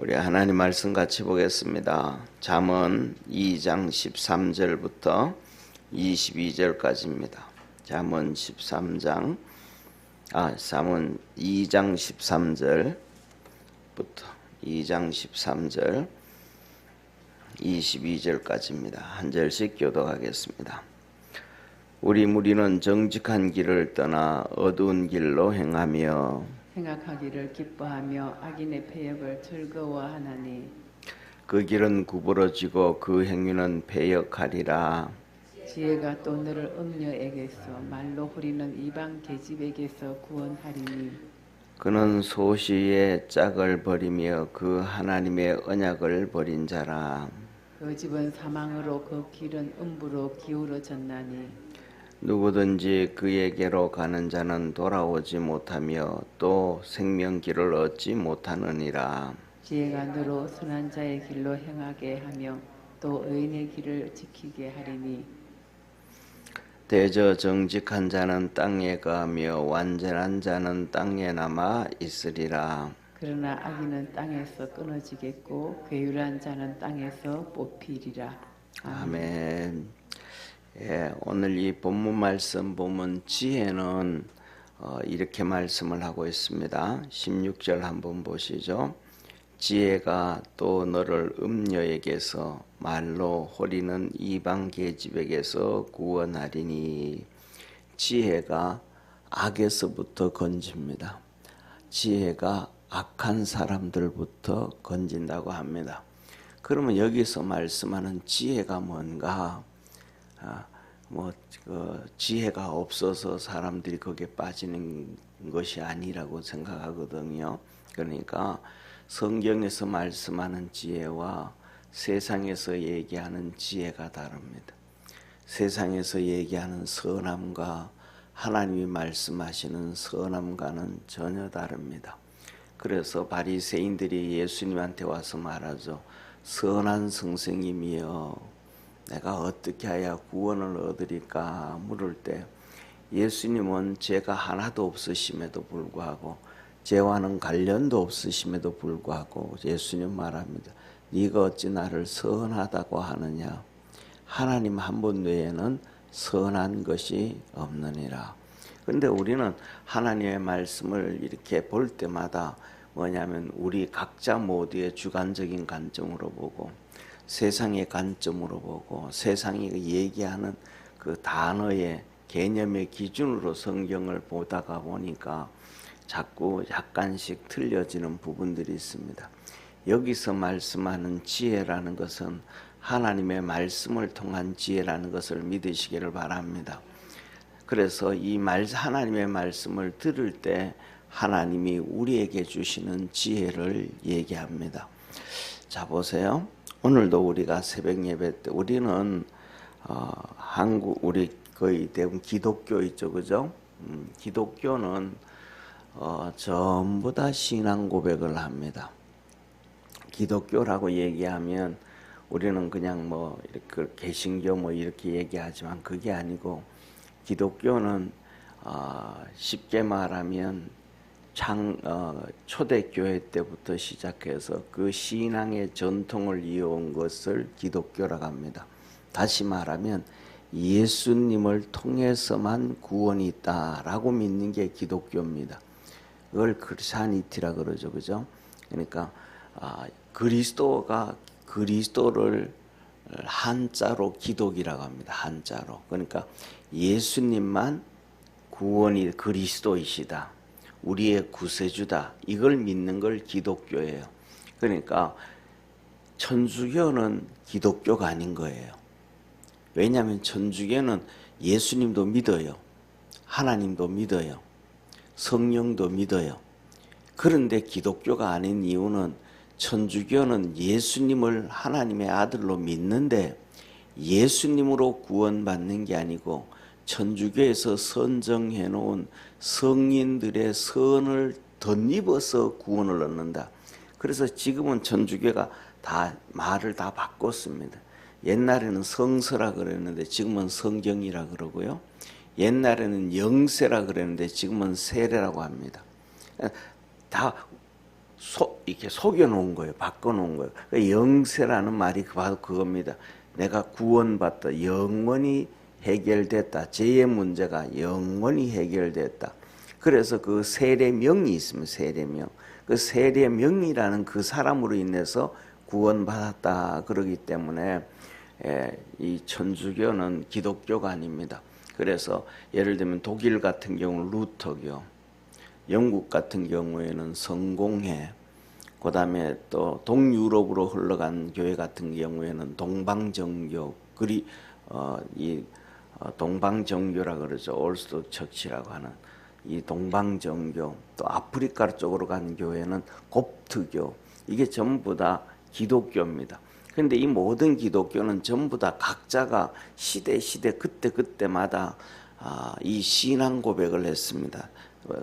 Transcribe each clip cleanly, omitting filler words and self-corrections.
우리 하나님 말씀 같이 보겠습니다. 잠언 2장 13절부터 22절까지입니다. 잠언 2장 13절부터 2장 13절 22절까지입니다. 한 절씩 교독하겠습니다. 우리 무리는 정직한 길을 떠나 어두운 길로 행하며 생각하기를 기뻐하며 악인의 패역을 즐거워하나니 그 길은 구부러지고 그 행위는 패역하리라. 지혜가 또 너를 음녀에게서 말로 후리는 이방 계집에게서 구원하리니 그는 소시의 짝을 버리며 그 하나님의 언약을 버린 자라. 그 집은 사망으로 그 길은 음부로 기울어졌나니 누구든지 그에게로 가는 자는 돌아오지 못하며 또 생명길을 얻지 못하느니라. 지혜가 너로 선한 자의 길로 행하게 하며 또 의인의 길을 지키게 하리니 대저 정직한 자는 땅에 거하며 완전한 자는 땅에 남아 있으리라. 그러나 악인은 땅에서 끊어지겠고 괴율한 자는 땅에서 뽑히리라. 아멘. 오늘 이 본문 말씀 보면 지혜는 이렇게 말씀을 하고 있습니다. 16절 한번 보시죠. 지혜가 또 너를 음녀에게서 말로 호리는 이방 계집에게서 구원하리니. 지혜가 악에서부터 건집니다. 지혜가 악한 사람들부터 건진다고 합니다. 그러면 여기서 말씀하는 지혜가 뭔가? 지혜가 없어서 사람들이 거기에 빠지는 것이 아니라고 생각하거든요. 그러니까 성경에서 말씀하는 지혜와 세상에서 얘기하는 지혜가 다릅니다. 세상에서 얘기하는 선함과 하나님이 말씀하시는 선함과는 전혀 다릅니다. 그래서 바리새인들이 예수님한테 와서 말하죠. 선한 선생님이여 내가 어떻게 해야 구원을 얻으리까 물을 때 예수님은 죄가 하나도 없으심에도 불구하고 죄와는 관련도 없으심에도 불구하고 예수님 말합니다. 네가 어찌 나를 선하다고 하느냐. 하나님 한 분 외에는 선한 것이 없느니라. 그런데 우리는 하나님의 말씀을 이렇게 볼 때마다 뭐냐면 우리 각자 모두의 주관적인 관점으로 보고 세상의 관점으로 보고 세상이 얘기하는 그 단어의 개념의 기준으로 성경을 보다가 보니까 자꾸 약간씩 틀려지는 부분들이 있습니다. 여기서 말씀하는 지혜라는 것은 하나님의 말씀을 통한 지혜라는 것을 믿으시기를 바랍니다. 그래서 하나님의 말씀을 들을 때 하나님이 우리에게 주시는 지혜를 얘기합니다. 자 보세요. 오늘도 우리가 새벽 예배 때 우리는 우리 거의 대부분 기독교 있죠, 그죠? 기독교는 전부 다 신앙 고백을 합니다. 기독교라고 얘기하면 우리는 그냥 이렇게 개신교 이렇게 얘기하지만 그게 아니고 기독교는 쉽게 말하면 초대교회 때부터 시작해서 그 신앙의 전통을 이어온 것을 기독교라고 합니다. 다시 말하면 예수님을 통해서만 구원이 있다라고 믿는 게 기독교입니다. 그걸 크리스찬이티라 그러죠, 그죠? 그러니까 그리스도를 한자로 기독이라고 합니다. 한자로. 그러니까 예수님만 구원이 그리스도이시다. 우리의 구세주다. 이걸 믿는 걸 기독교예요. 그러니까 천주교는 기독교가 아닌 거예요. 왜냐하면 천주교는 예수님도 믿어요. 하나님도 믿어요. 성령도 믿어요. 그런데 기독교가 아닌 이유는 천주교는 예수님을 하나님의 아들로 믿는데 예수님으로 구원받는 게 아니고 천주교에서 선정해 놓은 성인들의 선을 덧입어서 구원을 얻는다. 그래서 지금은 천주교가 다 말을 다 바꿨습니다. 옛날에는 성서라 그랬는데 지금은 성경이라 그러고요. 옛날에는 영세라 그랬는데 지금은 세례라고 합니다. 다 이렇게 속여놓은 거예요. 바꿔놓은 거예요. 그러니까 영세라는 말이 바로 그겁니다. 내가 구원받다, 영원히 해결됐다. 죄의 문제가 영원히 해결됐다. 그래서 그 세례명이 있습니다. 세례명. 그 세례명이라는 그 사람으로 인해서 구원받았다. 그러기 때문에 이 천주교는 기독교가 아닙니다. 그래서 예를 들면 독일 같은 경우는 루터교, 영국 같은 경우에는 성공회, 그 다음에 또 동유럽으로 흘러간 교회 같은 경우에는 동방정교, 동방정교라 그러죠. 올스톡 처치라고 하는 이 동방정교, 또 아프리카 쪽으로 간 교회는 곱트교, 이게 전부 다 기독교입니다. 그런데 이 모든 기독교는 전부 다 각자가 시대 그때마다 이 신앙 고백을 했습니다.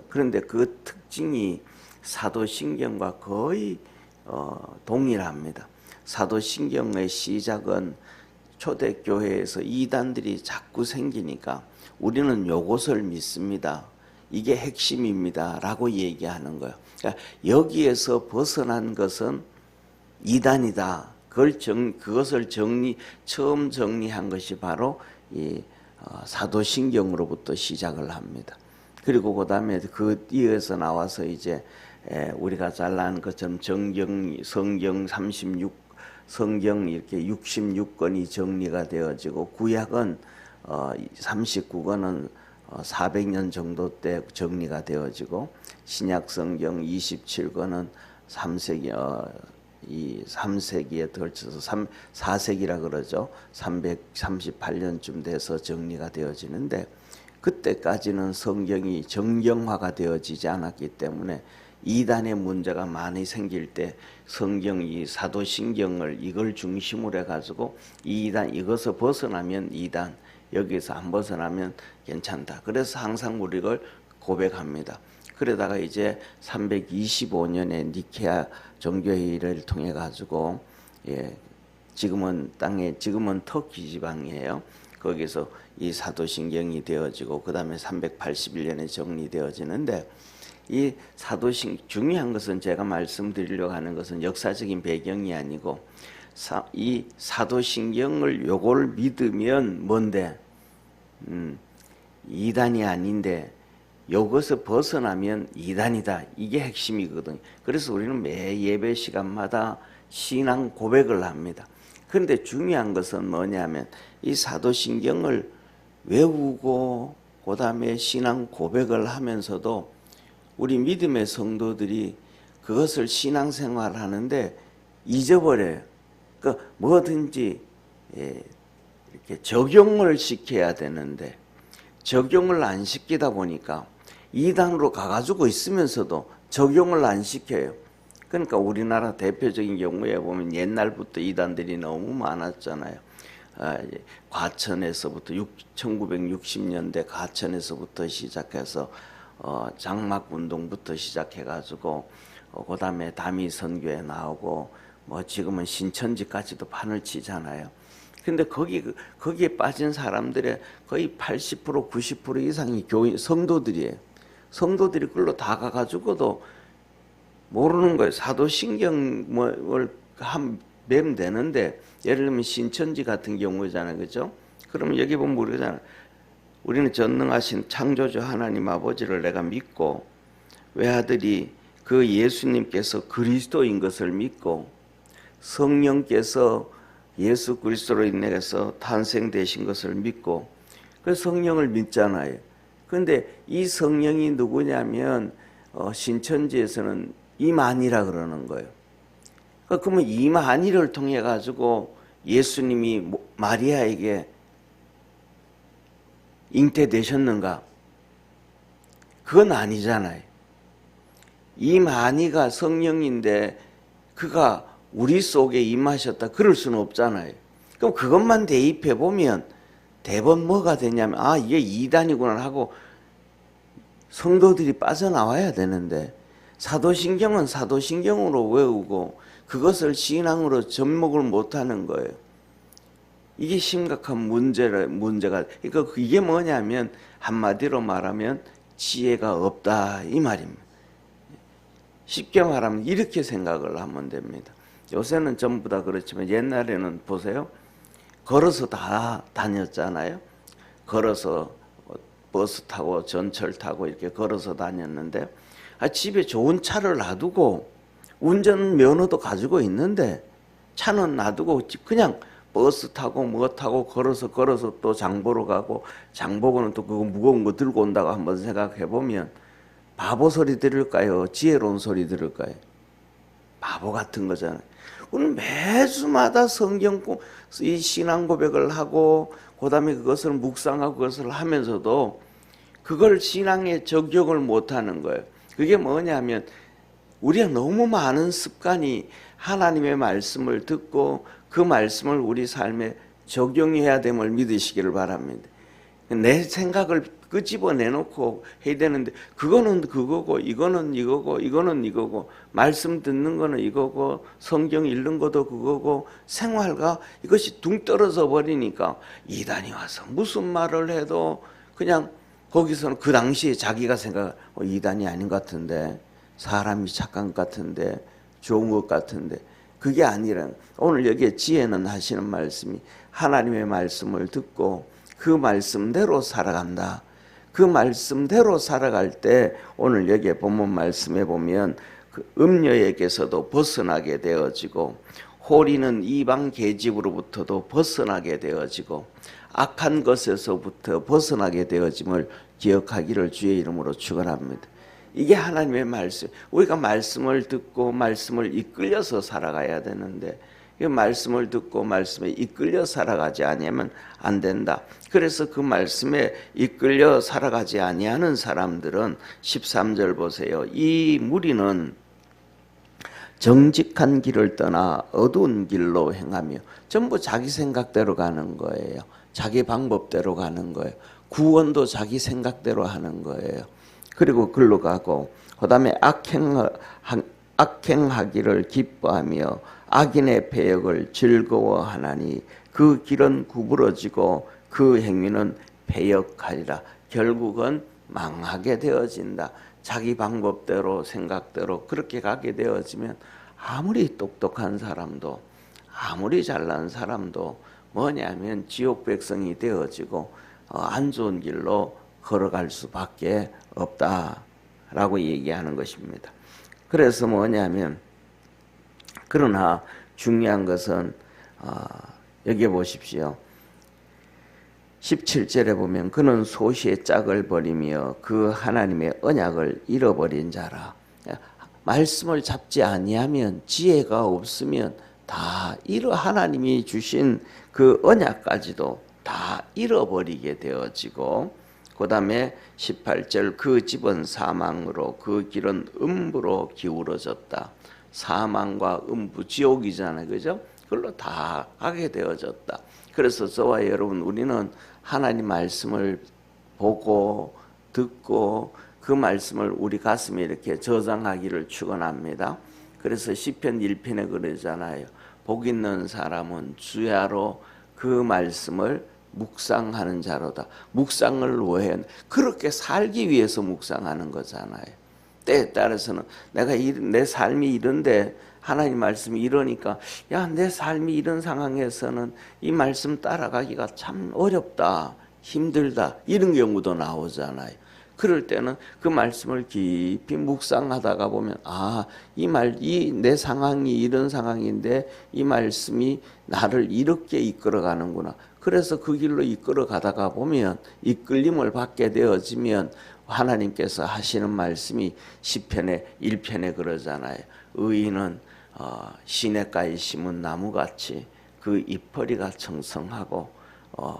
그런데 그 특징이 사도신경과 거의 동일합니다. 사도신경의 시작은 초대교회에서 이단들이 자꾸 생기니까 우리는 요것을 믿습니다. 이게 핵심입니다. 라고 얘기하는 거예요. 그러니까 여기에서 벗어난 것은 이단이다. 그것을 처음 정리한 것이 바로 이 사도신경으로부터 시작을 합니다. 그리고 그 다음에 그 뒤에서 나와서 이제 우리가 잘 아는 것처럼 성경 36, 성경 이렇게 66권이 정리가 되어지고 구약은 39권은 400년 정도 때 정리가 되어지고 신약 성경 27권은 3세기에 걸쳐서 4세기라 그러죠. 338년쯤 돼서 정리가 되어지는데 그때까지는 성경이 정경화가 되어지지 않았기 때문에 이단의 문제가 많이 생길 때 성경 이 사도신경을 이걸 중심으로 해가지고 이것을 벗어나면 이단, 여기서 안 벗어나면 괜찮다. 그래서 항상 우리를 고백합니다. 그러다가 이제 325년에 니케아 종교회의를 통해 가지고 지금은 터키 지방이에요. 거기서 이 사도신경이 되어지고 그 다음에 381년에 정리되어지는데 이 중요한 것은 제가 말씀드리려고 하는 것은 역사적인 배경이 아니고 이 사도신경을 요걸 믿으면 뭔데 이단이 아닌데 요것을 벗어나면 이단이다. 이게 핵심이거든요. 그래서 우리는 매 예배 시간마다 신앙 고백을 합니다. 그런데 중요한 것은 뭐냐면 이 사도신경을 외우고 그 다음에 신앙 고백을 하면서도 우리 믿음의 성도들이 그것을 신앙생활을 하는데 잊어버려요. 그러니까 뭐든지 이렇게 적용을 시켜야 되는데 적용을 안 시키다 보니까 이단으로 가가지고 있으면서도 적용을 안 시켜요. 그러니까 우리나라 대표적인 경우에 보면 옛날부터 이단들이 너무 많았잖아요. 과천에서부터 1960년대 과천에서부터 시작해서 장막운동부터 시작해가지고 그 다음에 다미선교에 나오고 뭐 지금은 신천지까지도 판을 치잖아요. 근데 거기에 빠진 사람들의 거의 80% 90% 이상이 성도들이에요. 성도들이 그걸로 다 가가지고도 모르는 거예요. 사도신경을 매면 되는데 예를 들면 신천지 같은 경우잖아요. 그죠? 그러면 여기 보면 모르잖아요. 우리는 전능하신 창조주 하나님 아버지를 내가 믿고 외아들이 그 예수님께서 그리스도인 것을 믿고 성령께서 예수 그리스도로 인해서 탄생되신 것을 믿고 그 성령을 믿잖아요. 그런데 이 성령이 누구냐면 신천지에서는 이만희라 그러는 거예요. 그러면 이만희를 통해 가지고 예수님이 마리아에게 잉태되셨는가? 그건 아니잖아요. 이만희가 성령인데 그가 우리 속에 임하셨다. 그럴 수는 없잖아요. 그럼 그것만 대입해 보면 대번 뭐가 되냐면 이게 이단이구나 하고 성도들이 빠져나와야 되는데 사도신경은 사도신경으로 외우고 그것을 신앙으로 접목을 못하는 거예요. 이게 심각한 문제가 그러니까 이게 뭐냐면 한마디로 말하면 지혜가 없다 이 말입니다. 쉽게 말하면 이렇게 생각을 하면 됩니다. 요새는 전부 다 그렇지만 옛날에는 보세요. 걸어서 다 다녔잖아요. 걸어서 버스 타고 전철 타고 이렇게 걸어서 다녔는데 집에 좋은 차를 놔두고 운전 면허도 가지고 있는데 차는 놔두고 그냥 버스 타고 뭐 타고 걸어서 또 장 보러 가고 장 보고는 또 그거 무거운 거 들고 온다고 한번 생각해 보면 바보 소리 들을까요? 지혜로운 소리 들을까요? 바보 같은 거잖아요. 오늘 매주마다 성경 이 신앙 고백을 하고 그다음에 그것을 묵상하고 그것을 하면서도 그걸 신앙에 적용을 못하는 거예요. 그게 뭐냐면 우리가 너무 많은 습관이 하나님의 말씀을 듣고 그 말씀을 우리 삶에 적용해야 됨을 믿으시기를 바랍니다. 내 생각을 끄집어내놓고 해야 되는데 그거는 그거고 이거는 이거고 이거는 이거고 말씀 듣는 거는 이거고 성경 읽는 것도 그거고 생활과 이것이 둥 떨어져 버리니까 이단이 와서 무슨 말을 해도 그냥 거기서는 그 당시에 자기가 생각 이단이 아닌 것 같은데 사람이 착한 것 같은데 좋은 것 같은데 그게 아니라 오늘 여기에 지혜는 하시는 말씀이 하나님의 말씀을 듣고 그 말씀대로 살아간다. 그 말씀대로 살아갈 때 오늘 여기에 본문 말씀에 보면 그 음녀에게서도 벗어나게 되어지고 호리는 이방 계집으로부터도 벗어나게 되어지고 악한 것에서부터 벗어나게 되어짐을 기억하기를 주의 이름으로 축원합니다. 이게 하나님의 말씀. 우리가 말씀을 듣고 말씀을 이끌려서 살아가야 되는데 이 말씀을 듣고 말씀에 이끌려 살아가지 아니하면 안 된다. 그래서 그 말씀에 이끌려 살아가지 아니하는 사람들은 13절 보세요. 이 무리는 정직한 길을 떠나 어두운 길로 행하며 전부 자기 생각대로 가는 거예요. 자기 방법대로 가는 거예요. 구원도 자기 생각대로 하는 거예요. 그리고 글로 가고 그 다음에 악행하기를 기뻐하며 악인의 배역을 즐거워하나니 그 길은 구부러지고 그 행위는 배역하리라. 결국은 망하게 되어진다. 자기 방법대로 생각대로 그렇게 가게 되어지면 아무리 똑똑한 사람도 아무리 잘난 사람도 뭐냐면 지옥 백성이 되어지고 안 좋은 길로 걸어갈 수밖에 없다라고 얘기하는 것입니다. 그래서 뭐냐면 그러나 중요한 것은 여기 보십시오. 17절에 보면 그는 소시의 짝을 버리며 그 하나님의 언약을 잃어버린 자라. 말씀을 잡지 아니하면 지혜가 없으면 다 하나님이 주신 그 언약까지도 다 잃어버리게 되어지고 그 다음에 18절 그 집은 사망으로 그 길은 음부로 기울어졌다. 사망과 음부 지옥이잖아요. 그죠? 그걸로 다 가게 되어졌다. 그래서 저와 여러분 우리는 하나님 말씀을 보고 듣고 그 말씀을 우리 가슴에 이렇게 저장하기를 축원합니다. 그래서 시편 1편에 그러잖아요. 복 있는 사람은 주야로 그 말씀을 묵상하는 자로다. 묵상을 왜 그렇게 살기 위해서 묵상하는 거잖아요. 때에 따라서는 내가 내 삶이 이런데 하나님 말씀이 이러니까 내 삶이 이런 상황에서는 이 말씀 따라가기가 참 어렵다, 힘들다 이런 경우도 나오잖아요. 그럴 때는 그 말씀을 깊이 묵상하다가 보면 내 상황이 이런 상황인데 이 말씀이 나를 이렇게 이끌어가는구나. 그래서 그 길로 이끌어 가다가 보면 이끌림을 받게 되어지면 하나님께서 하시는 말씀이 시편의 1편에 그러잖아요. 의인은 시냇가에 심은 나무같이 그 잎허리가 청성하고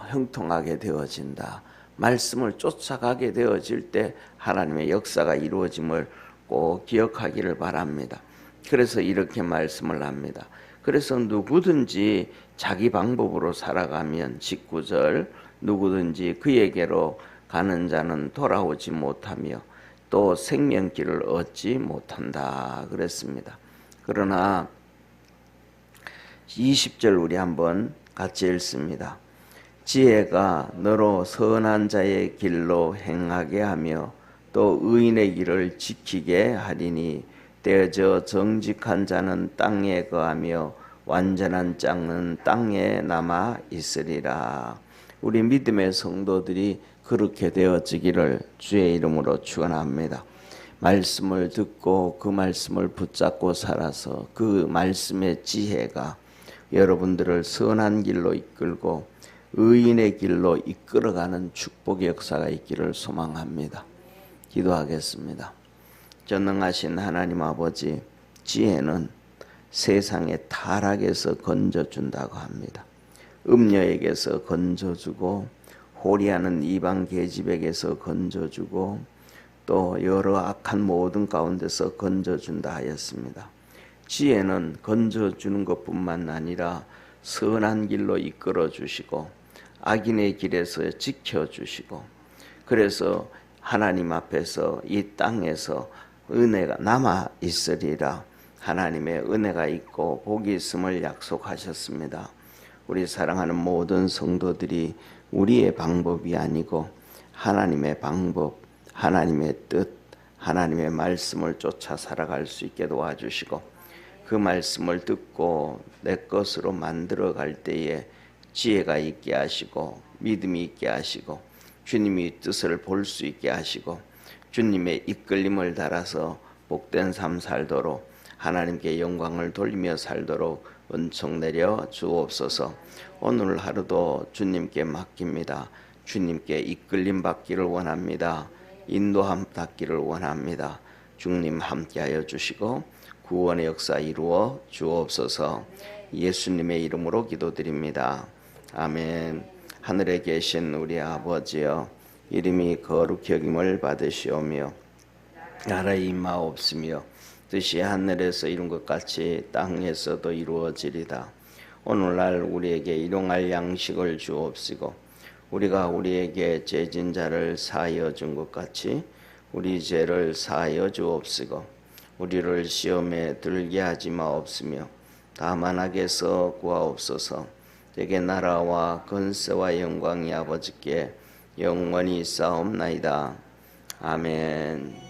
형통하게 되어진다. 말씀을 쫓아가게 되어질 때 하나님의 역사가 이루어짐을 꼭 기억하기를 바랍니다. 그래서 이렇게 말씀을 합니다. 그래서 누구든지 자기 방법으로 살아가면 19절 누구든지 그에게로 가는 자는 돌아오지 못하며 또 생명길을 얻지 못한다 그랬습니다. 그러나 20절 우리 한번 같이 읽습니다. 지혜가 너로 선한 자의 길로 행하게 하며 또 의인의 길을 지키게 하리니 떼어져 정직한 자는 땅에 거하며 완전한 짝는 땅에 남아 있으리라. 우리 믿음의 성도들이 그렇게 되어지기를 주의 이름으로 축원합니다. 말씀을 듣고 그 말씀을 붙잡고 살아서 그 말씀의 지혜가 여러분들을 선한 길로 이끌고 의인의 길로 이끌어가는 축복의 역사가 있기를 소망합니다. 기도하겠습니다. 전능하신 하나님 아버지, 지혜는 세상의 타락에서 건져준다고 합니다. 음녀에게서 건져주고 호리하는 이방 계집에게서 건져주고 또 여러 악한 모든 가운데서 건져준다 하였습니다. 지혜는 건져주는 것뿐만 아니라 선한 길로 이끌어 주시고 악인의 길에서 지켜주시고 그래서 하나님 앞에서 이 땅에서 은혜가 남아 있으리라. 하나님의 은혜가 있고 복이 있음을 약속하셨습니다. 우리 사랑하는 모든 성도들이 우리의 방법이 아니고 하나님의 방법, 하나님의 뜻, 하나님의 말씀을 쫓아 살아갈 수 있게 도와주시고 그 말씀을 듣고 내 것으로 만들어갈 때에 지혜가 있게 하시고 믿음이 있게 하시고 주님의 뜻을 볼 수 있게 하시고 주님의 이끌림을 따라서 복된 삶 살도록 하나님께 영광을 돌리며 살도록 은총 내려 주옵소서. 오늘 하루도 주님께 맡깁니다. 주님께 이끌림 받기를 원합니다. 인도함 받기를 원합니다. 주님 함께하여 주시고 구원의 역사 이루어 주옵소서. 예수님의 이름으로 기도드립니다. 아멘. 하늘에 계신 우리 아버지여, 이름이 거룩히 여김을 받으시오며 나라의 임하옵시며 뜻이 하늘에서 이룬 것 같이 땅에서도 이루어지리다. 오늘날 우리에게 일용할 양식을 주옵시고 우리가 우리에게 죄진 자를 사하여 준 것 같이 우리 죄를 사하여 주옵시고 우리를 시험에 들게 하지 마옵시며 다만 악에서 구하옵소서. 되게 나라와 권세와 영광이 아버지께 영원히 있사옵나이다. 아멘.